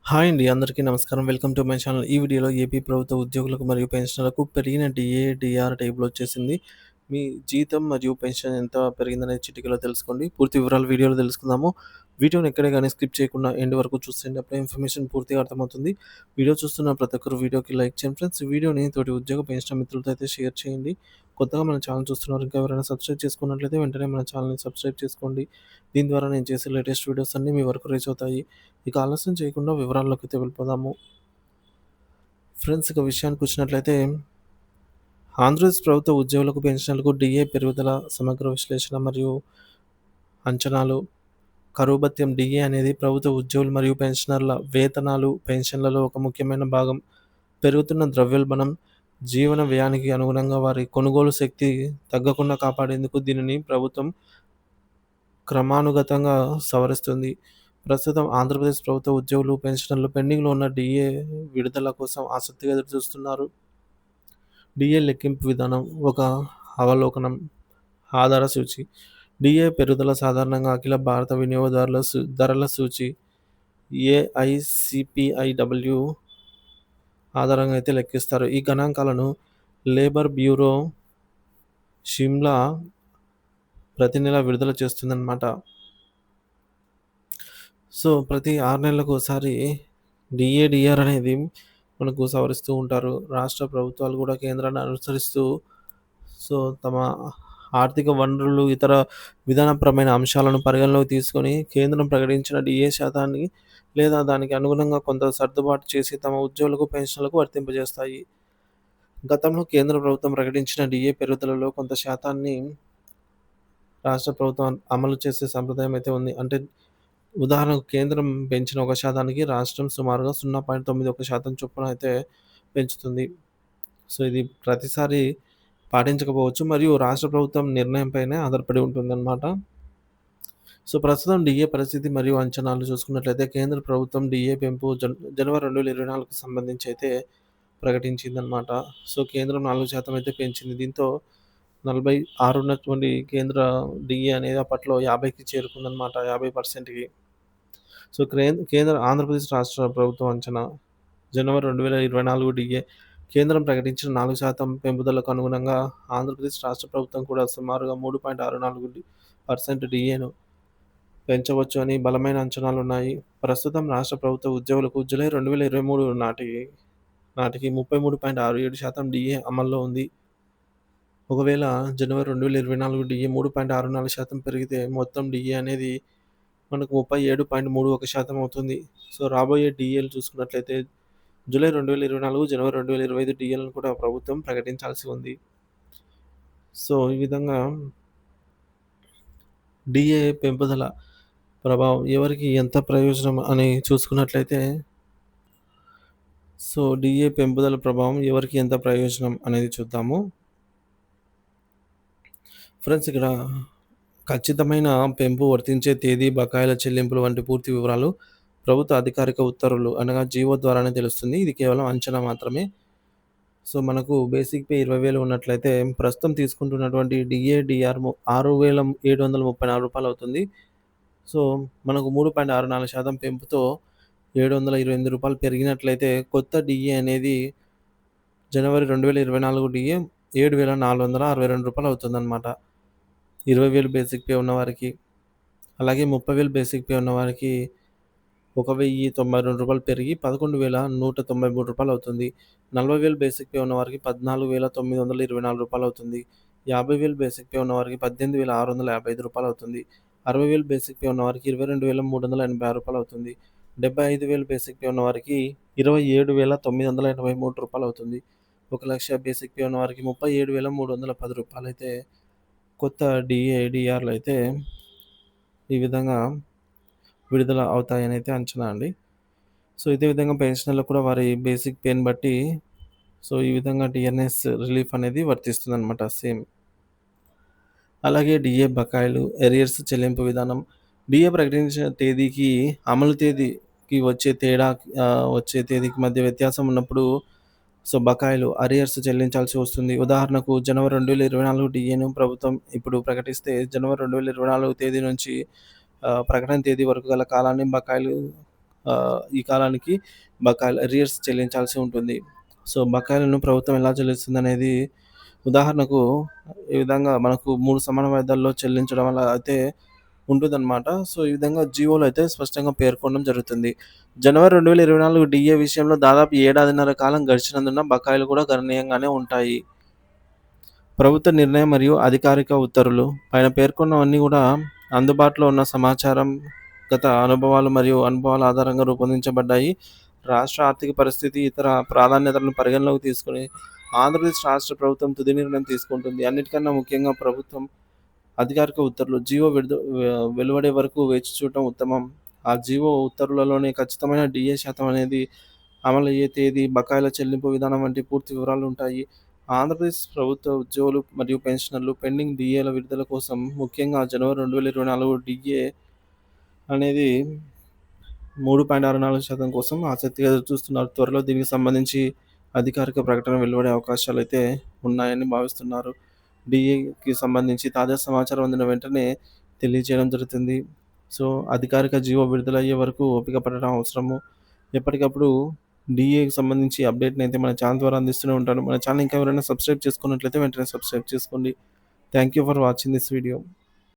Hi అండి. అందరికీ నమస్కారం. Welcome to my channel. ఈ వీడియోలో ఏపీ ప్రభుత్వ ఉద్యోగులకు మరియు పెన్షనర్లకు పెరిగిన డీఏ, డీఆర్ టేబుల్ వచ్చేసింది. మీ జీతం మరియు పెన్షన్ ఎంత పెరిగిందనేది చిటికెలో తెలుసుకోండి. పూర్తి వివరాలు వీడియోలో తెలుసుకుందాము. వీడియోని ఎక్కడ గాని స్కిప్ చేయకుండా ఎండ్ వరకు చూసేయండి. అప్పుడే ఇన్ఫర్మేషన్ పూర్తిగా అర్థమవుతుంది. వీడియో చూస్తున్న ప్రతి ఒక్కరు వీడియోకి లైక్ చేయండి ఫ్రెండ్స్. ఈ వీడియోని తోటి ఉద్యోగ పెన్షన్ మిత్రులతో అయితే షేర్ చేయండి. కొత్తగా మన ఛానల్ చూస్తున్నారు ఇంకా ఎవరైనా సబ్స్క్రైబ్ చేసుకున్నట్లయితే వెంటనే మన ఛానల్‌ని సబ్స్క్రైబ్ చేసుకోండి. దీని ద్వారా నేను చేసే లేటెస్ట్ వీడియోస్ అన్నీ మీ వరకు రీచ్ అవుతాయి. ఇక ఆలస్యం చేయకుండా వివరాల్లోకైతే వెళ్ళిపోదాము. ఫ్రెండ్స్ ఇక విషయానికొచ్చినట్లయితే ఆంధ్రప్రదేశ్ ప్రభుత్వ ఉద్యోగులకు, పెన్షనర్లకు డీఏ పెరుగుదల సమగ్ర విశ్లేషణ మరియు అంచనాలు. కరువు భత్యం డీఏ అనేది ప్రభుత్వ ఉద్యోగులు మరియు పెన్షనర్ల వేతనాలు, పెన్షన్లలో ఒక ముఖ్యమైన భాగం. పెరుగుతున్న ద్రవ్యోల్బణం, జీవన వ్యయానికి అనుగుణంగా వారి కొనుగోలు శక్తి తగ్గకుండా కాపాడేందుకు దీనిని ప్రభుత్వం క్రమానుగతంగా సవరిస్తుంది. ప్రస్తుతం ఆంధ్రప్రదేశ్ ప్రభుత్వ ఉద్యోగులు, పెన్షనర్లు పెండింగ్‌లో ఉన్న డీఏ విడుదల కోసం ఆసక్తిగా ఎదురుచూస్తున్నారు. డీఏ లెక్కింపు విధానం ఒక అవలోకనం. ఆధార సూచి. డీఏ పెరుగుదల సాధారణంగా అఖిల భారత వినియోగదారుల ధరల సూచి ఏఐసిపిఐడబ్ల్యూ ఆధారంగా అయితే లెక్కిస్తారు. ఈ గణాంకాలను లేబర్ బ్యూరో, షిమ్లా ప్రతి నెల విడుదల చేస్తుందన్నమాట. సో, ప్రతి 6 నెలలకోసారి డీఏ, డీఆర్ అనేది మనకు సవరిస్తూ ఉంటారు. రాష్ట్ర ప్రభుత్వాలు కూడా కేంద్రాన్ని అనుసరిస్తూ తమ ఆర్థిక వనరులు, ఇతర విధానపరమైన అంశాలను పరిగణలోకి తీసుకొని కేంద్రం ప్రకటించిన డీఏ శాతాన్ని లేదా దానికి అనుగుణంగా కొంత సర్దుబాటు చేసి తమ ఉద్యోగులకు, పెన్షన్‌లకు వర్తింపజేస్తాయి. గతంలో కేంద్ర ప్రభుత్వం ప్రకటించిన డీఏ పెరుగుదలలో కొంత శాతాన్ని రాష్ట్ర ప్రభుత్వం అమలు చేసే సంప్రదాయం అయితే ఉంది. అంటే ఉదాహరణకు కేంద్రం పెంచిన 1% రాష్ట్రం సుమారుగా 0.91% చొప్పున అయితే పెంచుతుంది. సో, ఇది ప్రతిసారి పాటించకపోవచ్చు మరియు రాష్ట్ర ప్రభుత్వం నిర్ణయంపైనే ఆధారపడి ఉంటుందన్నమాట. సో, ప్రస్తుతం డీఏ పరిస్థితి మరియు అంచనాలు చూసుకున్నట్లయితే కేంద్ర ప్రభుత్వం డీఏ పెంపు జనవరి 2024కి సంబంధించి అయితే ప్రకటించిందన్నమాట. సో, కేంద్రం 4% అయితే పెంచింది. దీంతో 46 ఉన్నటువంటి కేంద్ర డీఏ అనేది అప్పట్లో 50కి చేరుకుందన్నమాట. 50%కి. సో, కేంద్ర ఆంధ్రప్రదేశ్ రాష్ట్ర ప్రభుత్వం అంచనా జనవరి 2024 డీఏ కేంద్రం ప్రకటించిన 4% పెంపుదలకు అనుగుణంగా ఆంధ్రప్రదేశ్ రాష్ట్ర ప్రభుత్వం కూడా సుమారుగా 3.64% డీఏను పెంచవచ్చు అని బలమైన అంచనాలున్నాయి. ప్రస్తుతం రాష్ట్ర ప్రభుత్వ ఉద్యోగులకు జూలై 2023 నాటికి 33.67% డీఏ అమల్లో ఉంది. ఒకవేళ జనవరి 2024 డీఏ 3.64% పెరిగితే మొత్తం డీఏ అనేది మనకు 37.31% అవుతుంది. సో, రాబోయే డీఏలు చూసుకున్నట్లయితే జూలై 2024, జనవరి 2025 డీఏలను కూడా ప్రభుత్వం ప్రకటించాల్సి ఉంది. సో, ఈ విధంగా డీఏ పెంపుదల ప్రభావం ఎవరికి ఎంత ప్రయోజనం అని చూసుకున్నట్లయితే డీఏ పెంపుదల ప్రభావం ఎవరికి ఎంత ప్రయోజనం అనేది చూద్దాము. ఫ్రెండ్స్ ఇక్కడ ఖచ్చితమైన పెంపు వర్తించే తేదీ, బకాయిల చెల్లింపులు వంటి పూర్తి వివరాలు ప్రభుత్వ అధికారిక ఉత్తర్వులు అనగా జీవో ద్వారానే తెలుస్తుంది. ఇది కేవలం అంచనా మాత్రమే. సో, మనకు బేసిక్ పే 20,000 ఉన్నట్లయితే ప్రస్తుతం తీసుకుంటున్నటువంటి డీఏ, డీఆర్ రూ. 6,734 అవుతుంది. సో, మనకు 3.64% పెంపుతో రూ. 728 పెరిగినట్లయితే కొత్త డీఏ అనేది జనవరి 2024 డీఏ రూ. 7,462 అవుతుందన్నమాట. 20,000 బేసిక్ పే ఉన్నవారికి. అలాగే 30,000 బేసిక్ పే ఉన్నవారికి రూ. 1,092 పెరిగి రూ. 11,193 అవుతుంది. 40,000 బేసిక్ పే ఉన్నవారికి రూ. 14,924 అవుతుంది. 50,000 బేసిక్ పే ఉన్నవారికి రూ. 18,655 అవుతుంది. 60,000 బేసిక్ పే ఉన్నవారికి రూ. 22,386 అవుతుంది. 75,000 బేసిక్ పే ఉన్నవారికి రూ. 27,983 అవుతుంది. 1,00,000 బేసిక్ పే ఉన్నవారికి రూ. 37,310 అయితే కొత్త డీఏ, డీఆర్‌లు అయితే ఈ విధంగా విడుదల అవుతాయని అయితే అంచనా అండి. సో, ఇదే విధంగా పెన్షనర్లకు కూడా వారి బేసిక్ పేని బట్టి ఈ విధంగా డీఎన్ఎస్ రిలీఫ్ అనేది వర్తిస్తుందనమాట సేమ్. అలాగే డీఏ బకాయిలు, ఎరియర్స్ చెల్లింపు విధానం. డీఏ ప్రకటించిన తేదీకి, అమలు తేదీకి వచ్చే తేదీకి మధ్య వ్యత్యాసం ఉన్నప్పుడు బకాయిలు, అరియర్స్ చెల్లించాల్సి వస్తుంది. ఉదాహరణకు జనవరి 2024 డీఏను ప్రభుత్వం ఇప్పుడు ప్రకటిస్తే జనవరి 2024 తేదీ నుంచి ప్రకటన తేదీ వరకు గల కాలాన్ని బకాయిలు ఈ కాలానికి బకాయిలు అరియర్స్ చెల్లించాల్సి ఉంటుంది. సో, బకాయిలను ప్రభుత్వం ఎలా చెల్లిస్తుందనేది ఉదాహరణకు ఈ విధంగా మనకు 3 సమాన వాయిదాల్లో చెల్లించడం అలా అయితే ఉంటుందన్నమాట. సో, ఈ విధంగా జీవోలో అయితే స్పష్టంగా పేర్కొనడం జరుగుతుంది. జనవరి 2024 డీఏ విషయంలో దాదాపు ఏడాదిన్నర కాలం గడిచినందున బకాయిలు కూడా గణనీయంగానే ఉంటాయి. ప్రభుత్వ నిర్ణయం మరియు అధికారిక ఉత్తర్వులు పైన పేర్కొన్నవన్నీ కూడా అందుబాటులో ఉన్న సమాచారం, గత అనుభవాలు మరియు అనుభవాల ఆధారంగా రూపొందించబడ్డాయి. రాష్ట్ర ఆర్థిక పరిస్థితి, ఇతర ప్రాధాన్యతలను పరిగణలోకి తీసుకొని ఆంధ్రప్రదేశ్ రాష్ట్ర ప్రభుత్వం తుది నిర్ణయం తీసుకుంటుంది. అన్నిటికన్నా ముఖ్యంగా ప్రభుత్వం అధికారిక ఉత్తర్వులు జీవో వెలువడే వరకు వేచి చూడటం ఉత్తమం. ఆ జీవో ఉత్తర్వులలోనే ఖచ్చితమైన డీఏ శాతం అనేది అమలయ్యే తేదీ, బకాయిల చెల్లింపు విధానం వంటి పూర్తి వివరాలు ఉంటాయి. ఆంధ్రప్రదేశ్ ప్రభుత్వ ఉద్యోగులు మరియు పెన్షనర్లు పెండింగ్ డీఏల విడుదల కోసం ముఖ్యంగా జనవరి 2024 డీఏ అనేది 3.64% కోసం ఆసక్తిగా ఎదురుచూస్తున్నారు. త్వరలో దీనికి సంబంధించి అధికారిక ప్రకటన వెలువడే అవకాశాలైతే ఉన్నాయని భావిస్తున్నారు. డీఏకి సంబంధించి తాజా సమాచారం అందిన వెంటనే తెలియజేయడం జరుగుతుంది. సో, అధికారిక జీవో విడుదలయ్యే వరకు ఓపిక పడడం అవసరము. ఎప్పటికప్పుడు డీఏకి సంబంధించి అప్డేట్‌నయితే మన ఛానల్ ద్వారా అందిస్తూనే ఉంటాను. మన ఛానల్ ఇంకా ఎవరైనా సబ్స్క్రైబ్ చేసుకున్నట్లయితే వెంటనే సబ్స్క్రైబ్ చేసుకోండి. Thank you for watching this video.